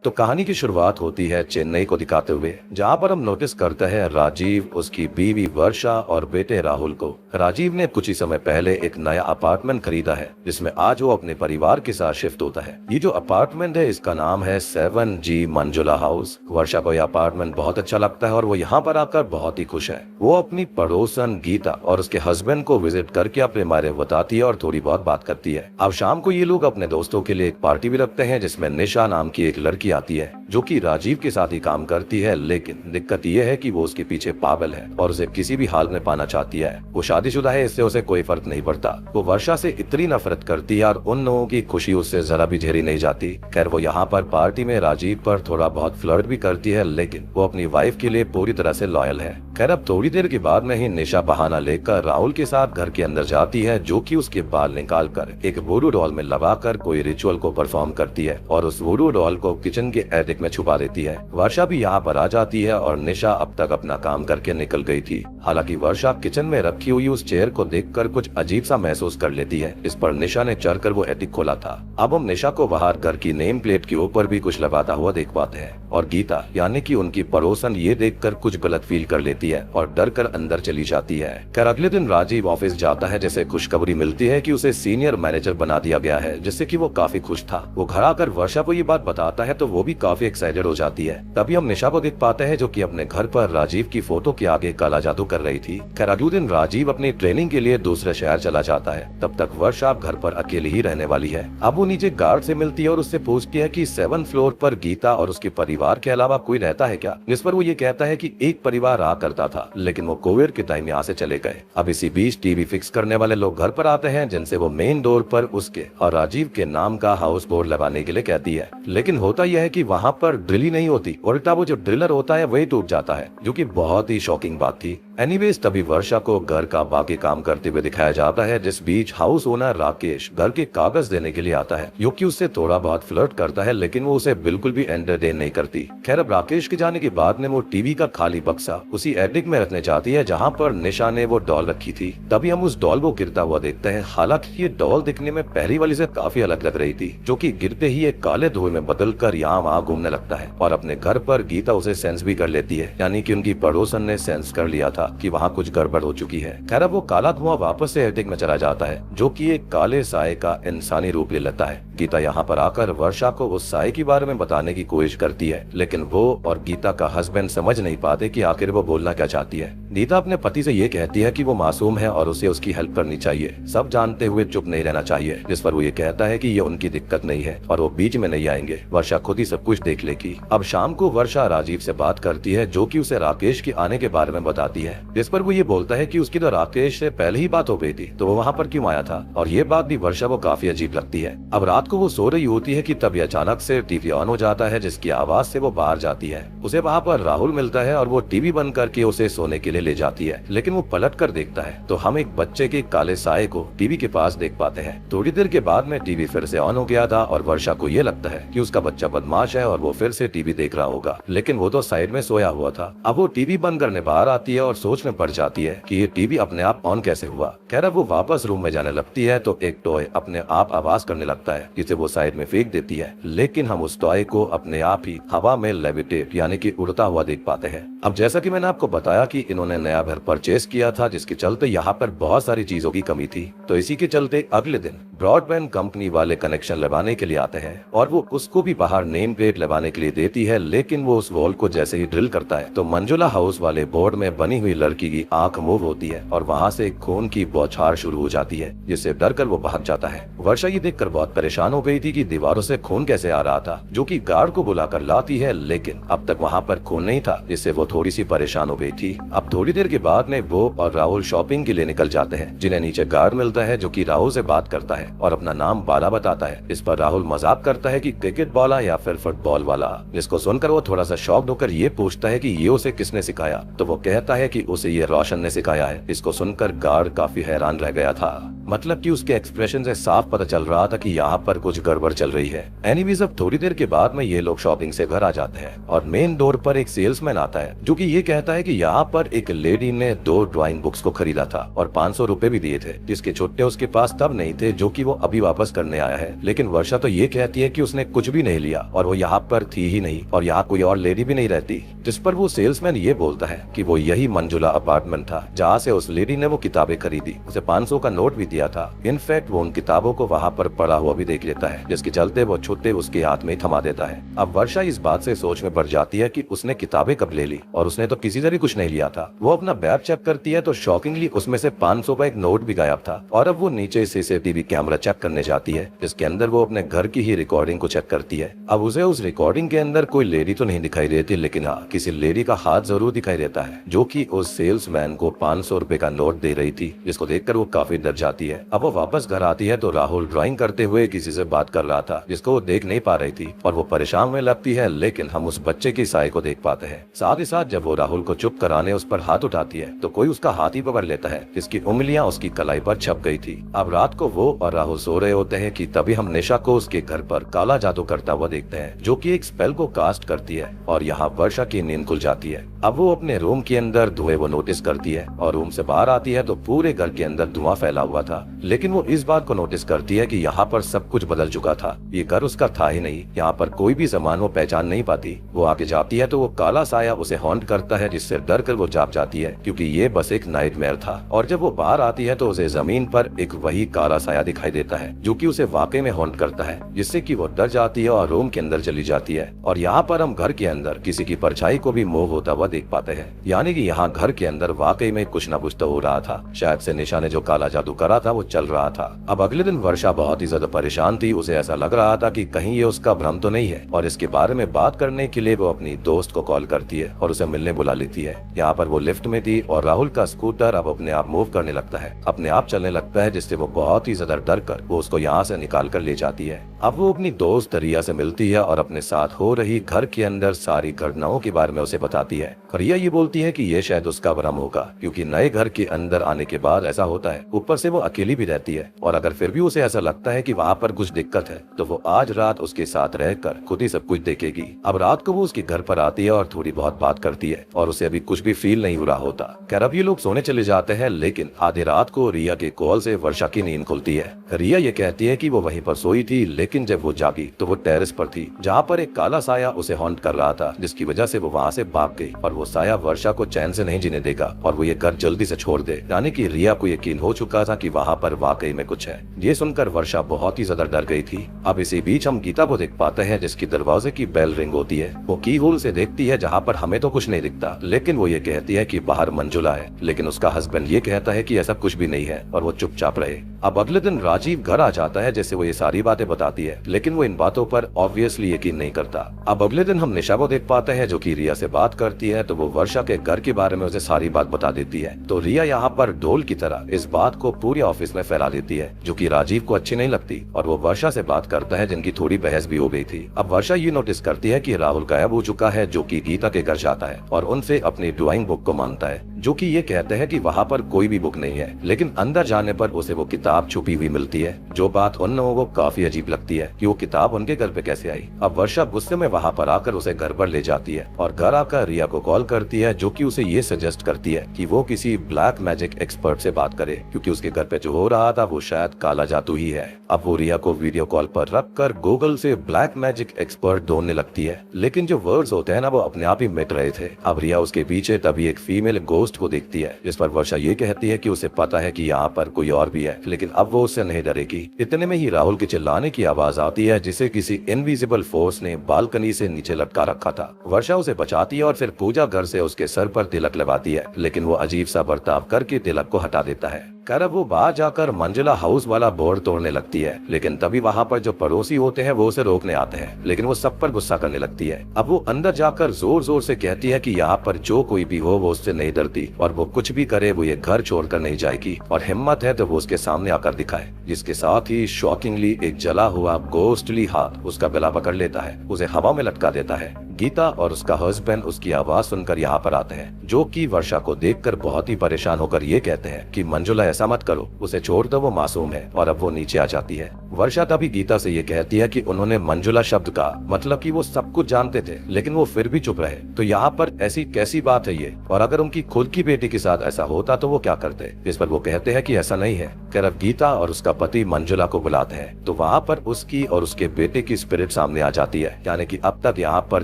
तो कहानी की शुरुआत होती है चेन्नई को दिखाते हुए, जहां पर हम नोटिस करते हैं राजीव, उसकी बीवी वर्षा और बेटे राहुल को। राजीव ने कुछ ही समय पहले एक नया अपार्टमेंट खरीदा है, जिसमें आज वो अपने परिवार के साथ शिफ्ट होता है। ये जो अपार्टमेंट है, इसका नाम है 7G मंजुला हाउस। वर्षा को यह अपार्टमेंट बहुत अच्छा लगता है और वो यहाँ पर आकर बहुत ही खुश है। वो अपनी पड़ोसन गीता और उसके हस्बैंड को विजिट करके अपने बारे में बताती है और थोड़ी बहुत बात करती है। अब शाम को ये लोग अपने दोस्तों के लिए एक पार्टी भी रखते हैं, जिसमें निशा नाम की एक लड़की आती है, जो कि राजीव के साथ ही काम करती है। लेकिन दिक्कत ये है कि वो उसके पीछे पागल है और उसे किसी भी हाल में पाना चाहती है। वो शादीशुदा है, इससे उसे कोई फर्क नहीं पड़ता। वो वर्षा से इतनी नफरत करती है और उन लोगों की खुशी उससे जरा भी झेरी नहीं जाती। खैर, वो यहाँ पर पार्टी में राजीव पर थोड़ा बहुत फ्लर्ट भी करती है, लेकिन वो अपनी वाइफ के लिए पूरी तरह से लॉयल है। खैर, अब थोड़ी देर के बाद में ही निशा बहाना लेकर राहुल के साथ घर के अंदर जाती है, जो कि उसके बाल निकाल कर एक वुडू डॉल में लगाकर कोई रिचुअल को परफॉर्म करती है और उस वुडू डॉल को किचन के एटिक में छुपा देती है। वर्षा भी यहाँ पर आ जाती है और निशा अब तक अपना काम करके निकल गई थी। हालांकि वर्षा किचन में रखी हुई उस चेयर को देखकर कुछ अजीब सा महसूस कर लेती है। इस पर निशा ने चढ़कर वो एटिक खोला था। अब हम निशा को बाहर घर की नेम प्लेट के ऊपर भी कुछ लगाता हुआ देख पाते हैं और गीता यानी कि उनकी पड़ोसन ये देखकर कुछ गलत फील कर लेती है और डर कर अंदर चली जाती है। खैर, अगले दिन राजीव ऑफिस जाता है, जैसे खुशखबरी मिलती है कि उसे सीनियर मैनेजर बना दिया गया है, जिससे कि वो काफी खुश था। वो घर आकर वर्षा को ये बात बताता है तो वो भी काफी एक्साइटेड हो जाती है। तभी हम निशा को देख पाते हैं, जो कि अपने घर पर राजीव की फोटो के आगे काला जादू कर रही थी। खैर, अगले दिन राजीव अपनी ट्रेनिंग के लिए दूसरे शहर चला जाता है। तब तक वर्षा घर पर अकेली ही रहने वाली है। अब वो नीचे गार्ड से मिलती है और उससे पूछती है कि 7th फ्लोर पर गीता और उसके परिवार के अलावा कोई रहता है क्या। जिस पर वो ये कहता है कि एक परिवार रहा करता था, लेकिन वो कोविड के टाइम यहाँ से चले गए। अब इसी बीच टीवी फिक्स करने वाले लोग घर पर आते हैं, जिनसे वो मेन डोर पर उसके और राजीव के नाम का हाउस बोर्ड लगाने के लिए कहती है। लेकिन होता यह है कि वहाँ पर ड्रिल ही नहीं होती, उल्टा वो जो ड्रिलर होता है वही टूट जाता है, जो कि बहुत ही शॉकिंग बात थी। एनीवेज, तभी वर्षा को घर का बाकी काम करते हुए दिखाया जाता है, जिस बीच हाउस ओनर राकेश घर के कागज देने के लिए आता है, जो कि उससे थोड़ा बहुत फ्लर्ट करता है, लेकिन वो उसे बिल्कुल भी एंटरटेन नहीं करती। खैर, अब राकेश के जाने के बाद में वो टीवी का खाली बक्सा उसी एटिक में रखने चाहती है, जहाँ पर निशा ने वो डॉल रखी थी। तभी हम उस डॉल को गिरता हुआ देखते हैं। हालांकि ये डॉल दिखने में पहली वाली से काफी अलग लग रही थी, जो कि गिरते ही एक काले धुएं में बदलकर यहाँ वहाँ घूमने लगता है और अपने घर पर गीता उसे सेंस भी कर लेती है, यानी कि उनकी पड़ोसन ने सेंस कर लिया था कि वहाँ कुछ गड़बड़ हो चुकी है। खैर, अब वो काला धुआं वापस से एटिक में चला जाता है, जो कि एक काले साए का इंसानी रूप ले लेता है। गीता यहाँ पर आकर वर्षा को उस साए के बारे में बताने की कोशिश करती है, लेकिन वो और गीता का हस्बैंड समझ नहीं पाते कि आखिर वो बोलना क्या चाहती है। गीता अपने पति से ये कहती है कि वो मासूम है और उसे उसकी हेल्प करनी चाहिए, सब जानते हुए चुप नहीं रहना चाहिए। जिस पर वो ये कहता है कि ये उनकी दिक्कत नहीं है और वो बीच में नहीं आएंगे, वर्षा खुद ही सब कुछ देख लेगी। अब शाम को वर्षा राजीव से बात करती है, जो कि उसे राकेश के आने के बारे में बताती है। जिस पर वो ये बोलता है कि उसकी तो राकेश से पहले ही बात हो गई थी, तो वो वहाँ पर क्यों आया था। और ये बात भी वर्षा को काफी अजीब लगती है। अब रात को वो सो रही होती है कि तभी अचानक से टीवी ऑन हो जाता है, जिसकी आवाज से वो बाहर जाती है। उसे वहाँ पर राहुल मिलता है और वो टीवी बंद करके उसे सोने के लिए ले जाती है, लेकिन वो पलट कर देखता है तो हम एक बच्चे के काले साए को टीवी के पास देख पाते हैं। थोड़ी देर के बाद में टीवी फिर से ऑन हो गया था और वर्षा को ये लगता है कि उसका बच्चा बदमाश है और वो फिर से टीवी देख रहा होगा, लेकिन वो तो साइड में सोया हुआ था। अब वो टीवी बंद करने बाहर आती है और सोच में पड़ जाती है कि ये टीवी अपने आप ऑन कैसे हुआ। खैर, अब वो वापस रूम में जाने लगती है तो एक टॉय अपने आप आवाज करने लगता है, जिसे वो साइड में फेंक देती है, लेकिन हम उस टॉय को अपने आप ही हवा में लेविटेट यानी कि उड़ता हुआ देख पाते हैं। अब जैसा कि मैंने आपको बताया कि इन्होंने नया घर परचेस किया था, जिसके चलते यहाँ पर बहुत सारी चीजों की कमी थी, तो इसी के चलते अगले दिन ब्रॉडबैंड कंपनी वाले कनेक्शन लगाने के लिए आते हैं और वो उसको भी बाहर नेम प्लेट लगाने के लिए देती है, लेकिन वो उस वॉल को जैसे ही ड्रिल करता है तो मंजुला हाउस वाले बोर्ड में बनी हुई लड़की की आंख मूव होती है और वहाँ से खून की बौछार शुरू हो जाती है, जिससे डर कर वो भाग जाता है। वर्षा ये देखकर बहुत परेशान हो गई थी कि दीवारों से खून कैसे आ रहा था, जो कि गार्ड को बुलाकर लाती है, लेकिन अब तक वहाँ पर खून नहीं था, जिससे वो थोड़ी सी परेशान हो गई थी। अब थोड़ी देर के बाद में वो और राहुल शॉपिंग के लिए निकल जाते हैं, जिन्हें नीचे गार्ड मिलता है, जो कि राहुल से बात करता है और अपना नाम बाला बताता है। इस पर राहुल मजाक करता है कि क्रिकेट वाला या फिर फुटबॉल वाला, जिसको सुनकर वो थोड़ा सा शॉक्ड होकर ये पूछता है कि ये उसे किसने सिखाया, तो वो कहता है कि उसे ये रोशन ने सिखाया है। इसको सुनकर गार्ड काफी हैरान रह गया था, मतलब कि उसके एक्सप्रेशन से साफ पता चल रहा था कि यहाँ पर पर कुछ गड़बड़ चल रही है। एनीवेज अब थोड़ी देर के बाद में ये लोग शॉपिंग से घर आ जाते हैं और मेन डोर पर एक सेल्समैन आता है जो कि ये कहता है कि यहाँ पर एक लेडी ने 2 ड्राइंग बुक्स को खरीदा था और 500 रुपए भी दिए थे, जिसके छुट्टे उसके पास तब नहीं थे जो कि वो अभी वापस करने आया है। लेकिन वर्षा तो ये कहती है कि उसने कुछ भी नहीं लिया और वो यहाँ पर थी ही नहीं और यहाँ कोई और लेडी भी नहीं रहती। जिस पर वो सेल्समैन ये बोलता है कि वो यही मंजुला अपार्टमेंट था जहाँ से उस लेडी ने वो किताबें खरीदी, उसे 500 का नोट भी दिया था। इनफैक्ट वो उन किताबों को वहाँ पर पड़ा हुआ भी देख लेता है, जिसके चलते वो छुट्टे उसके हाथ में थमा देता है। अब वर्षा इस बात से सोच में पड़ जाती है कि उसने किताबें कब ले ली और उसने तो किसी से भी कुछ नहीं लिया था। वो अपना बैग चेक करती है तो शॉकिंगली उसमें से 500 का एक नोट भी गायब था। और अब वो नीचे सीसीटीवी कैमरा चेक करने जाती है, जिसके अंदर वो अपने घर की ही रिकॉर्डिंग को चेक करती है। अब उसे उस रिकॉर्डिंग के अंदर कोई लेडी तो नहीं दिखाई देती, लेकिन हाँ किसी लेडी का हाथ जरूर दिखाई देता है जो कि उस सेल्समैन को 500 रुपए का नोट दे रही थी, जिसको देखकर वो काफी डर जाती है। अब वो वापस घर आती है तो राहुल ड्राइंग करते हुए किसी से बात कर रहा था जिसको वो देख नहीं पा रही थी और वो परेशान में लगती है। लेकिन हम उस बच्चे की साय को देख पाते हैं। साथ ही साथ जब वो राहुल को चुप कराने उस पर हाथ उठाती है तो कोई उसका हाथ ही पकड़ लेता है, जिसकी उंगलियां उसकी कलाई पर छप गई थी। अब रात को वो और राहुल सो रहे होते हैं कि तभी हम निशा को उसके घर पर काला जादू करता हुआ देखते हैं, जो कि एक स्पेल को कास्ट करती है और यहाँ वर्षा की नींद खुल जाती है। अब वो अपने रूम के अंदर धुएं वो नोटिस करती है और रूम से बाहर आती है तो पूरे घर के अंदर धुआं फैला हुआ था। लेकिन वो इस बात को नोटिस करती है कि यहाँ पर सब कुछ बदल चुका था, ये घर उसका था ही नहीं। यहाँ पर कोई भी सामान वो पहचान नहीं पाती। वो आगे जाती है तो वो काला साया उसे हॉन्ट करता है, जिससे डर कर वो जाग जाती है क्योंकि ये बस एक नाइटमेयर था। और जब वो बाहर आती है तो उसे जमीन पर एक वही काला साया दिखाई देता है जो कि उसे वाकई में हॉन्ट करता है, जिससे कि वो डर जाती है और रूम के अंदर चली जाती है। और यहाँ पर हम घर के अंदर किसी की परछाई को भी मूव होता हुआ देख पाते हैं, यानी कि यहाँ घर के अंदर वाकई में कुछ न कुछ तो हो रहा था। शायद से निशा ने जो काला जादू करा था वो चल रहा था। अब अगले दिन वर्षा बहुत ही ज्यादा परेशान थी। उसे ऐसा लग रहा था कि कहीं ये उसका भ्रम तो नहीं है और इसके बारे में बात करने के लिए वो अपनी दोस्त को कॉल करती है और उसे मिलने बुला लेती है। यहाँ पर वो लिफ्ट में थी और राहुल का स्कूटर अब अपने आप मूव करने लगता है, अपने आप चलने लगता है, जिससे वो बहुत ही ज्यादा डर कर वो उसको यहाँ से निकाल कर ले जाती है। अब वो अपनी दोस्त रिया से मिलती है और अपने साथ हो रही घर के अंदर सारी घटनाओं के बारे में उसे बताती है। रिया ये बोलती है कि ये शायद उसका भ्रम होगा क्योंकि नए घर के अंदर आने के बाद ऐसा होता है। ऊपर से वो अकेली भी रहती है और अगर फिर भी उसे ऐसा लगता है कि वहाँ पर कुछ दिक्कत है तो वो आज रात उसके साथ रहकर खुद ही सब कुछ देखेगी। अब रात को वो उसके घर पर आती है और थोड़ी बहुत बात करती है और उसे अभी कुछ भी फील नहीं हो रहा होता। खैर अब ये लोग सोने चले जाते हैं, लेकिन आधी रात को रिया के कॉल से वर्षा की नींद खुलती है। रिया ये कहती है कि वो वहीं पर सोई थी, लेकिन जब वो जागी तो वो टेरेस पर थी जहाँ पर एक काला साया उसे हॉन्ट कर रहा था, जिसकी वजह से वो वहाँ से भाग गई और वो साया वर्षा को चैन से नहीं जीने देगा और वो ये घर जल्दी से छोड़ दे। यानी कि रिया को यकीन हो चुका था कि वहाँ पर वाकई में कुछ है। ये सुनकर वर्षा बहुत ही ज्यादा डर गई थी। अब इसी बीच हम गीता को देख पाते हैं जिसकी दरवाजे की बेल रिंग होती है। वो की होल से देखती है जहाँ पर हमें तो कुछ नहीं दिखता, लेकिन वो ये कहती है कि बाहर मंजुला है। लेकिन उसका हस्बैंड ये कहता है कि ऐसा कुछ भी नहीं है और वो चुपचाप रहे। अब अगले दिन राजीव घर आ जाता है जैसे वो ये सारी बातें बताती है, लेकिन वो इन बातों पर ऑब्वियसली यकीन नहीं करता। अब अगले दिन हम निशा को देख पाते हैं जो कि रिया से बात करती है, तो वो वर्षा के घर के बारे में उसे सारी बात बता देती है। तो रिया यहाँ पर ढोल की तरह इस बात को पूरे ऑफिस में फैला देती है जो कि राजीव को अच्छी नहीं लगती और वो वर्षा से बात करता है जिनकी थोड़ी बहस भी हो गई थी। अब वर्षा ये नोटिस करती है कि राहुल गायब हो चुका है, जो कि गीता के घर जाता है और उनसे अपनी ड्राइंग बुक को मांगता है, जो कि ये कहते हैं कि वहाँ पर कोई भी बुक नहीं है। लेकिन अंदर जाने पर उसे वो किताब छुपी हुई मिलती है। जो बात उन लोगों को काफी अजीब लगती है कि वो किताब उनके घर पे कैसे आई। अब वर्षा गुस्से में वहाँ पर आकर उसे घर पर ले जाती है और घर आकर रिया को कॉल करती है, जो कि उसे ये सजेस्ट करती है कि वो किसी ब्लैक मैजिक एक्सपर्ट से बात करे क्योंकि उसके घर पे जो हो रहा था वो शायद काला जादू ही है। अब वो रिया को वीडियो कॉल पर रखकर गूगल से ब्लैक मैजिक एक्सपर्ट ढूंढने लगती है, लेकिन जो वर्ड्स होते हैं ना वो अपने आप ही मिट रहे थे। अब रिया उसके पीछे तभी एक फीमेल गोस्ट को देखती है, जिस पर वर्षा ये कहती है कि उसे पता है कि यहाँ पर कोई और भी है, लेकिन अब वो उससे नहीं डरेगी। इतने में ही राहुल के चिल्लाने की आवाज आती है, जिसे किसी इनविजिबल फोर्स ने बालकनी से नीचे लटका रखा था। वर्षा उसे बचाती है और फिर पूजा घर से उसके सर पर तिलक लगाती है, लेकिन वो अजीब सा बर्ताव करके तिलक को हटा देता है। कर अब वो बाहर जाकर मंजिला हाउस वाला बोर्ड तोड़ने लगती है, लेकिन तभी वहाँ पर जो पड़ोसी होते हैं वो उसे रोकने आते हैं, लेकिन वो सब पर गुस्सा करने लगती है। अब वो अंदर जाकर जोर जोर से कहती है कि यहाँ पर जो कोई भी हो वो उससे नहीं डरती और वो कुछ भी करे वो ये घर छोड़कर नहीं जाएगी और हिम्मत है तो वो उसके सामने आकर दिखाए। जिसके साथ ही शॉकिंगली एक जला हुआ गोस्टली हाथ उसका गला पकड़ लेता है, उसे हवा में लटका देता है। गीता और उसका हस्बैंड उसकी आवाज सुनकर यहाँ पर आते हैं, जो कि वर्षा को देखकर बहुत ही परेशान होकर ये कहते हैं कि मंजुला ऐसा मत करो, उसे छोड़ दो, वो मासूम है। और अब वो नीचे आ जाती है। वर्षा तभी गीता से ये कहती है कि उन्होंने मंजुला शब्द का मतलब कि वो सब कुछ जानते थे लेकिन वो फिर भी चुप रहे। तो यहाँ पर ऐसी कैसी बात है ये, और अगर उनकी खुद की बेटी के साथ ऐसा होता तो वो क्या करते। इस पर वो कहते हैं कि ऐसा नहीं है। अब गीता और उसका पति मंजुला को बुलाते हैं तो वहाँ पर उसकी और उसके बेटे की स्पिरिट सामने आ जाती है, यानी कि अब तक यहाँ पर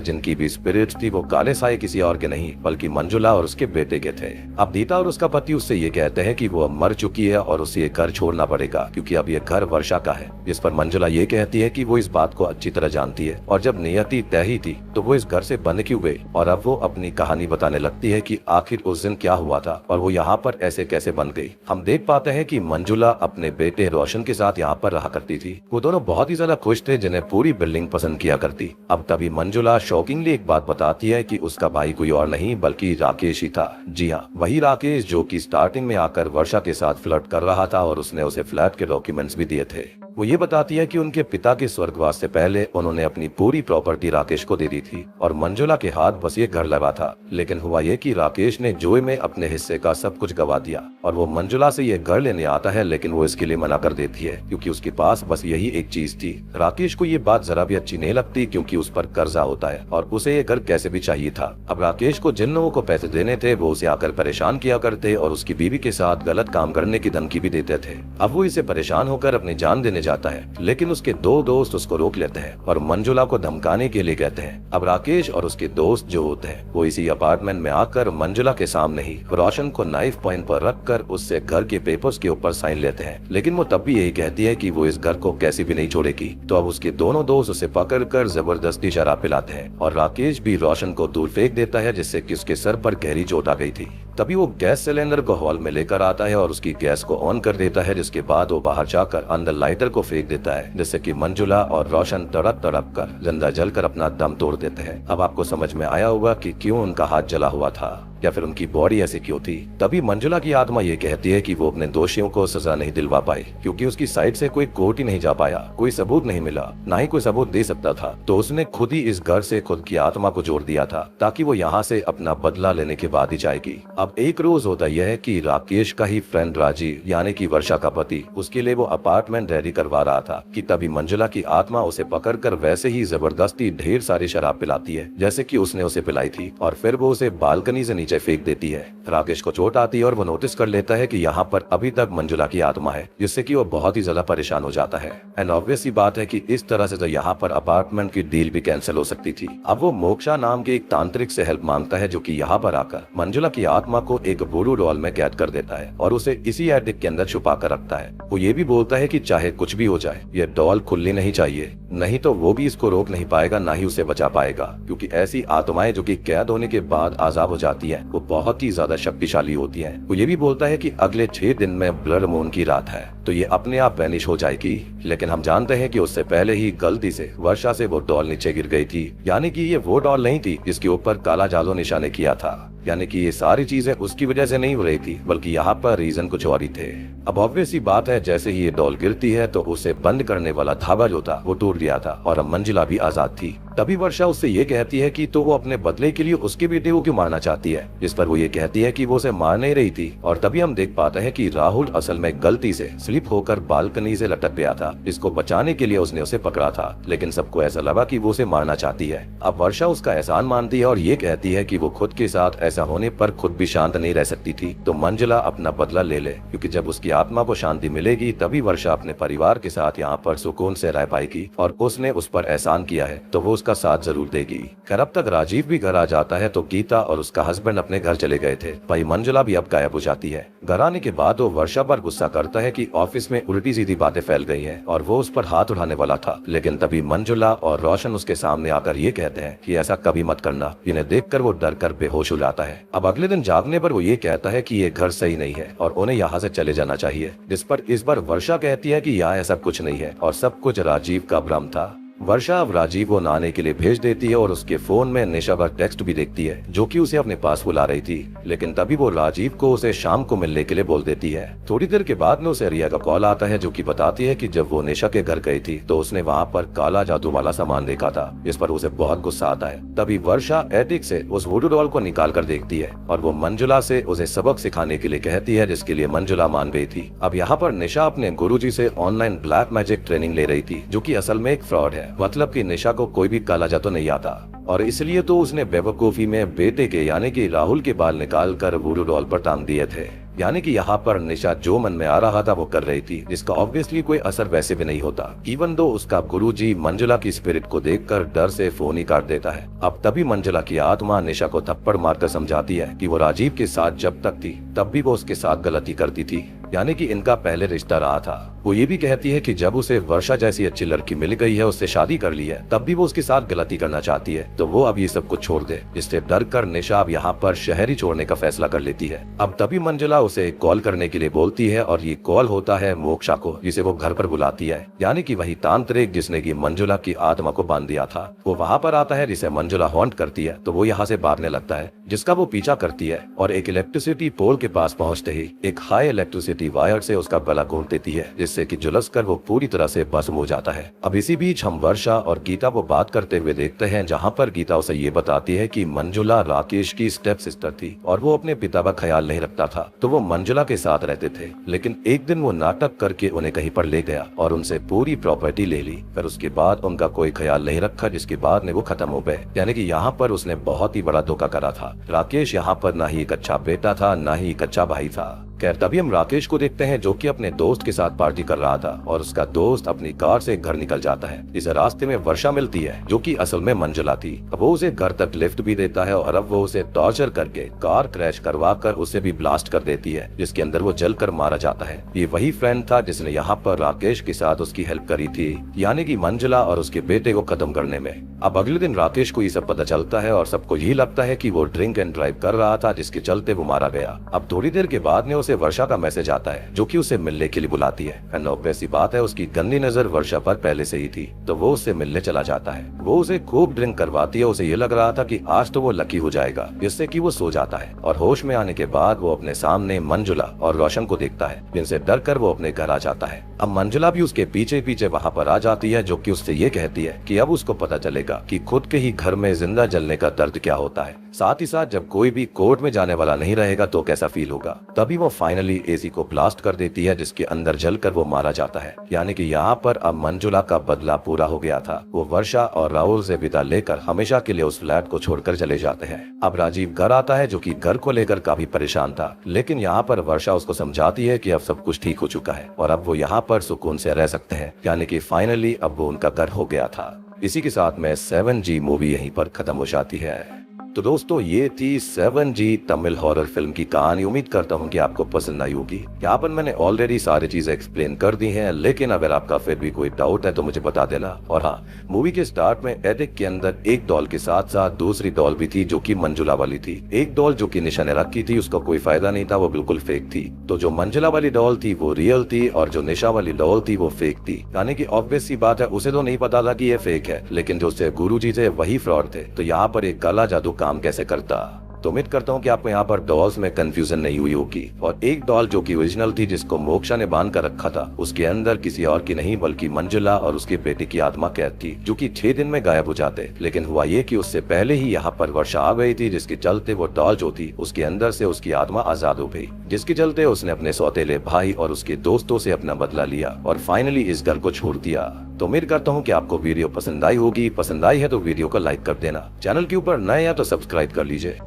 जिनकी भी स्पिरिट थी वो काले साए किसी और के नहीं बल्कि मंजुला और उसके बेटे के थे। अब गीता और उसका पति उससे ये कहते हैं कि वो अब मर चुकी है और उसे ये घर छोड़ना पड़ेगा क्योंकि अब ये घर वर्षा का है। जिस पर मंजुला ये कहती है कि वो इस बात को अच्छी तरह जानती है और जब नियति तय ही थी तो वो इस घर से बंद क्यों गई। और अब वो अपनी कहानी बताने लगती है कि आखिर उस दिन क्या हुआ था और वो यहाँ पर ऐसे कैसे बन गई। हम देख पाते हैं कि मंजुला अपने बेटे रोशन के साथ यहाँ पर रहा करती थी। वो दोनों बहुत ही ज्यादा खुश थे जिन्हें पूरी बिल्डिंग पसंद किया करती। अब तभी मंजुला शॉकिंगली एक बात बताती है कि उसका भाई कोई और नहीं बल्कि राकेश ही था। जी हाँ, वही राकेश जो कि स्टार्टिंग में आकर वर्षा के साथ फ्लर्ट कर रहा था और उसने उसे फ्लैट के डॉक्यूमेंट्स भी दिए थे। वो ये बताती है कि उनके पिता के स्वर्गवास से पहले उन्होंने अपनी पूरी प्रॉपर्टी राकेश को दे दी थी और मंजुला के हाथ बस ये घर लगा था। लेकिन हुआ ये कि राकेश ने जुए में अपने हिस्से का सब कुछ गवा दिया और वो मंजुला से ये घर लेने आता है लेकिन वो इसके लिए मना कर देती है क्योंकि उसके पास बस यही एक चीज थी। राकेश को ये बात जरा भी अच्छी नहीं लगती क्योंकि उस पर कर्जा होता है और उसे ये घर कैसे भी चाहिए था। अब राकेश को जिन लोगों को पैसे देने थे वो उसे आकर परेशान किया करते और उसकी बीवी के साथ गलत काम करने की धमकी भी देते थे। अब वो इसे परेशान होकर अपनी जान देने जाता है लेकिन उसके दो दोस्त उसको रोक लेते हैं और मंजुला को धमकाने के लिए कहते हैं। अब राकेश और उसके दोस्त जो होते हैं वो इसी अपार्टमेंट में आकर मंजुला के सामने ही रोशन को नाइफ पॉइंट पर रखकर उससे घर के पेपर्स के ऊपर साइन लेते हैं लेकिन वो तब भी यही कहती है कि वो इस घर को कैसे भी नहीं छोड़ेगी। तो अब उसके दोनों दोस्त उसे पकड़कर जबरदस्ती शराब पिलाते हैं और राकेश भी रोशन को दूर फेंक देता है जिससे कि उसके सर पर गहरी चोट आ गई थी। तभी वो गैस सिलेंडर को हॉल में लेकर आता है और उसकी गैस को ऑन कर देता है जिसके बाद वो बाहर जाकर अंदर लाइटर को फेंक देता है जिससे कि मंजुला और रोशन तड़प तड़प कर जिंदा जलकर अपना दम तोड़ देते हैं। अब आपको समझ में आया होगा कि क्यों उनका हाथ जला हुआ था या फिर उनकी बॉडी ऐसी क्यों थी। तभी मंजुला की आत्मा ये कहती है कि वो अपने दोषियों को सजा नहीं दिलवा पाई क्योंकि उसकी साइड से कोई कोर्ट ही नहीं जा पाया, कोई सबूत नहीं मिला, ना ही कोई सबूत दे सकता था। तो उसने खुद ही इस घर से खुद की आत्मा को जोड़ दिया था ताकि वो यहाँ से अपना बदला लेने के बाद ही जाएगी। अब एक रोज होता यह है कि राकेश का ही फ्रेंड राजीव यानी कि वर्षा का पति उसके लिए वो अपार्टमेंट रेडी करवा रहा था कि तभी मंजुला की आत्मा उसे पकड़कर वैसे ही जबरदस्ती ढेर सारी शराब पिलाती है जैसे कि उसने उसे पिलाई थी और फिर वो उसे बालकनी से नीचे फेंक देती है। राकेश को चोट आती है और वो नोटिस कर लेता है कि यहाँ पर अभी तक मंजुला की आत्मा है जिससे कि वो बहुत ही ज्यादा परेशान हो जाता है। एंड ऑब्वियस ही बात है कि इस तरह से तो यहाँ पर अपार्टमेंट की डील भी कैंसिल हो सकती थी। अब वो मोक्षा नाम के एक तांत्रिक से हेल्प मांगता है जो कि यहाँ पर आकर मंजुला की आत्मा को एक वुडू डॉल में कैद कर देता है और उसे इसी एटिक के अंदर छुपा कर रखता है। वो ये भी बोलता है कि चाहे कुछ भी हो जाए ये डॉल खुलनी नहीं चाहिए, नहीं तो वो भी इसको रोक नहीं पाएगा ना ही उसे बचा पाएगा क्योंकि ऐसी आत्माएं जो कि कैद होने के बाद आजाद हो जाती है वो बहुत ही ज्यादा शक्तिशाली होती है। वो ये भी बोलता है कि अगले 6 दिन में ब्लड मून की रात है तो ये अपने आप वैनिश हो जाएगी। लेकिन हम जानते हैं कि उससे पहले ही गलती से वर्षा से वो डॉल नीचे गिर गई थी, यानी कि ये वो डॉल नहीं थी जिसके ऊपर काला जादू निशाने किया था। यानी कि ये सारी चीजें उसकी वजह से नहीं हो रही थी बल्कि यहाँ पर रीजन कुछ और ही थे। अब ऑब्वियस ही बात है जैसे ही ये डॉल गिरती है तो उसे बंद करने वाला धागा जो था वो टूट गया था और अब मंजिला भी आजाद थी। तभी वर्षा उससे ये कहती है कि तो वो अपने बदले के लिए उसके बेटे को क्यों मारना चाहती है, जिस पर वो ये कहती है कि वो उसे मार नहीं रही थी। और तभी हम देख पाते हैं कि राहुल असल में गलती से स्लिप होकर बालकनी से लटक गया था, जिसको बचाने के लिए उसने उसे पकड़ा था, लेकिन सबको ऐसा लगा कि वो उसे मारना चाहती है। अब वर्षा उसका एहसान मानती है और ये कहती है कि वो खुद के साथ ऐसा होने पर खुद भी शांत नहीं रह सकती थी, तो मंजिला अपना बदला ले ले, क्योंकि जब उसकी आत्मा को शांति मिलेगी तभी वर्षा अपने परिवार के साथ यहाँ पर सुकून से रह पाएगी और उसने उस पर एहसान किया है तो वो उसका साथ जरूर देगी। खैर अब तक राजीव भी घर आ जाता है तो गीता और उसका हस्बैंड अपने घर चले गए थे। भाई मंजुला भी अब गायब हो जाती है। घर आने के बाद वो वर्षा पर गुस्सा करता है कि ऑफिस में उल्टी सीधी बातें फैल गई हैं और वो उस पर हाथ उठाने वाला था, लेकिन तभी मंजुला और रोशन उसके सामने आकर ये कहते हैं कि ऐसा कभी मत करना। इन्हें देखकर वो डर कर बेहोश हो जाता है। अब अगले दिन जागने पर वो ये कहता है कि ये घर सही नहीं है और उन्हें यहाँ से चले जाना चाहिए, जिस पर इस बार वर्षा कहती है कि यहाँ ऐसा कुछ नहीं है और सब कुछ राजीव का भ्रम था। वर्षा अब राजीव को नहाने के लिए भेज देती है और उसके फोन में निशा का टेक्स्ट भी देखती है जो कि उसे अपने पास बुला रही थी, लेकिन तभी वो राजीव को उसे शाम को मिलने के लिए बोल देती है। थोड़ी देर के बाद में उसे रिया का कॉल आता है जो कि बताती है कि जब वो निशा के घर गई थी तो उसने वहाँ पर काला जादू वाला सामान देखा था, इस पर उसे बहुत गुस्सा आता है। तभी वर्षा एटिक से उस वुडू डॉल को निकाल कर देखती है और वो मंजुला से उसे सबक सिखाने के लिए कहती है, जिसके लिए मंजुला मान गई थी। अब यहाँ पर निशा अपने गुरुजी से ऑनलाइन ब्लैक मैजिक ट्रेनिंग ले रही थी जो कि असल में एक फ्रॉड है, मतलब कि निशा को कोई भी काला जादू नहीं आता और इसलिए तो उसने बेवकूफी में बेटे के यानी कि राहुल के बाल निकाल कर वुडू डॉल पर टांग दिए थे। यानी कि यहाँ पर निशा जो मन में आ रहा था वो कर रही थी, जिसका ऑब्वियसली कोई असर वैसे भी नहीं होता, इवन दो उसका गुरुजी मंजुला की स्पिरिट को देखकर डर से फोन ही काट देता है। अब तभी मंजुला की आत्मा निशा को थप्पड़ मारकर समझाती है कि वो राजीव के साथ जब तक थी तब भी वो उसके साथ गलती करती थी, यानी कि इनका पहले रिश्ता रहा था। वो ये भी कहती है कि जब उसे वर्षा जैसी अच्छी लड़की मिल गई है, उससे शादी कर ली है, तब भी वो उसके साथ गलती करना चाहती है, तो वो अब ये सब कुछ छोड़ दे। जिससे डर कर निशा अब यहाँ पर शहर ही छोड़ने का फैसला कर लेती है। अब तभी मंजुला उसे कॉल करने के लिए बोलती है और ये कॉल होता है मोक्षा को, जिसे वो घर पर बुलाती है, यानी कि वही तांत्रिक जिसने की मंजुला की आत्मा को बांध दिया था। वो वहाँ पर आता है, जिसे मंजुला हॉन्ट करती है, तो वो यहाँ से भागने लगता है, जिसका वो पीछा करती है और एक इलेक्ट्रिसिटी पोल के पास पहुँचते ही एक हाई इलेक्ट्रिसिटी वायर से उसका गला घोंट देती है, जिससे कि झुलसकर वो पूरी तरह से भस्म हो जाता है। अब इसी बीच हम वर्षा और गीता वो बात करते हुए देखते हैं, जहाँ पर गीता उसे ये बताती है कि मंजुला राकेश की स्टेप सिस्टर थी और वो अपने पिता का ख्याल नहीं रखता था, तो वो मंजुला के साथ रहते थे। लेकिन एक दिन वो नाटक करके उन्हें कहीं पर ले गया और उनसे पूरी प्रॉपर्टी ले ली। फिर उसके बाद उनका कोई ख्याल नहीं रखा, जिसके बाद में वो खत्म हो गए। यानी कि यहाँ पर उसने बहुत ही बड़ा धोखा करा था। राकेश यहाँ पर ना ही एक अच्छा बेटा था, ना ही एक अच्छा भाई था। खैर तभी हम राकेश को देखते हैं जो कि अपने दोस्त के साथ पार्टी कर रहा था और उसका दोस्त अपनी कार से घर निकल जाता है। इस रास्ते में वर्षा मिलती है जो कि असल में मंजुला थी। अब वो उसे घर तक लिफ्ट भी देता है और अब वो उसे टॉर्चर करके कार क्रैश करवा कर उसे भी ब्लास्ट कर देती है, जिसके अंदर वो जलकर मारा जाता है। ये वही फ्रेंड था जिसने यहाँ पर राकेश के साथ उसकी हेल्प करी थी, यानी कि मंजुला और उसके बेटे को खत्म करने में। अब अगले दिन राकेश को ये सब पता चलता है और सबको यही लगता है कि वो ड्रिंक एंड ड्राइव कर रहा था, जिसके चलते वो मारा गया। अब थोड़ी देर के बाद में उसे वर्षा का मैसेज आता है जो कि उसे मिलने के लिए बुलाती है। एंड ऑब्वियस सी बात है, उसकी गंदी नजर वर्षा पर पहले से ही थी, तो वो उससे मिलने चला जाता है। वो उसे खूब ड्रिंक करवाती है। उसे ये लग रहा था कि आज तो वो लकी हो जाएगा, जिससे कि वो सो जाता है और होश में आने के बाद वो अपने सामने मंजुला और रोशन को देखता है, जिनसे डर कर वो अपने घर आ जाता है। अब मंजुला भी उसके पीछे पीछे वहाँ पर आ जाती है, जो कि उससे ये कहती है कि अब उसको पता चलेगा कि खुद के ही घर में जिंदा जलने का दर्द क्या होता है। साथ ही साथ जब कोई भी कोर्ट में जाने वाला नहीं रहेगा तो कैसा फील होगा। तभी वो फाइनली एसी को ब्लास्ट कर देती है, जिसके अंदर जलकर वो मारा जाता है। यानी कि यहाँ पर अब मंजुला का बदला पूरा हो गया था। वो वर्षा और राहुल से विदा लेकर हमेशा के लिए उस फ्लैट को छोड़कर चले जाते हैं। अब राजीव घर आता है, जो कि घर को लेकर काफी परेशान था, लेकिन यहाँ पर वर्षा उसको समझाती है कि अब सब कुछ ठीक हो चुका है और अब वो यहाँ पर सुकून से रह सकते हैं। यानी कि फाइनली अब वो उनका घर हो गया था। इसी के साथ में 7G मूवी यहीं पर खत्म हो जाती है। तो दोस्तों ये थी 7G तमिल हॉरर फिल्म की कहानी। उम्मीद करता हूँ कि आपको पसंद आई होगी। यहाँ पर मैंने ऑलरेडी सारी चीजें एक्सप्लेन कर दी हैं, लेकिन अगर आपका फिर भी कोई डाउट है तो मुझे बता देना। और हाँ, मूवी के स्टार्ट में एडिक के अंदर एक डॉल के साथ साथ दूसरी डॉल भी थी, जो कि मंजुला वाली थी। एक डॉल जो कि निशा ने रखी थी, उसका कोई फायदा नहीं था, वो बिल्कुल फेक थी। तो जो मंजुला वाली डॉल थी वो रियल थी और जो निशा वाली डॉल थी वो फेक थी। यानी कि ऑब्वियस सी बात है, उसे तो नहीं पता था कि ये फेक है, लेकिन जो उससे गुरुजी थे वही फ्रॉड थे। तो यहाँ पर एक काला जादू काम कैसे करता। तो उम्मीद करता हूँ कि आपको यहाँ पर डॉल्स में कंफ्यूजन नहीं हुई होगी। और एक डॉल जो कि ओरिजिनल थी, जिसको मोक्षा ने बांध कर रखा था, उसके अंदर किसी और की नहीं बल्कि मंजुला और उसके बेटे की आत्मा कैद थी, जो कि 6 दिन में गायब हो जाते। लेकिन हुआ ये कि उससे पहले ही यहाँ पर वर्षा आ गई थी, जिसके चलते वो डॉल जो थी उसके अंदर से उसकी आत्मा आजाद हो गई, जिसके चलते उसने अपने सौतेले भाई और उसके दोस्तों से अपना बदला लिया और फाइनली इस घर को छोड़ दिया। तो उम्मीद करता हूँ कि आपको वीडियो पसंद आई होगी। पसंद आई है तो वीडियो को लाइक कर देना। चैनल के ऊपर नए हैं तो सब्सक्राइब कर लीजिए।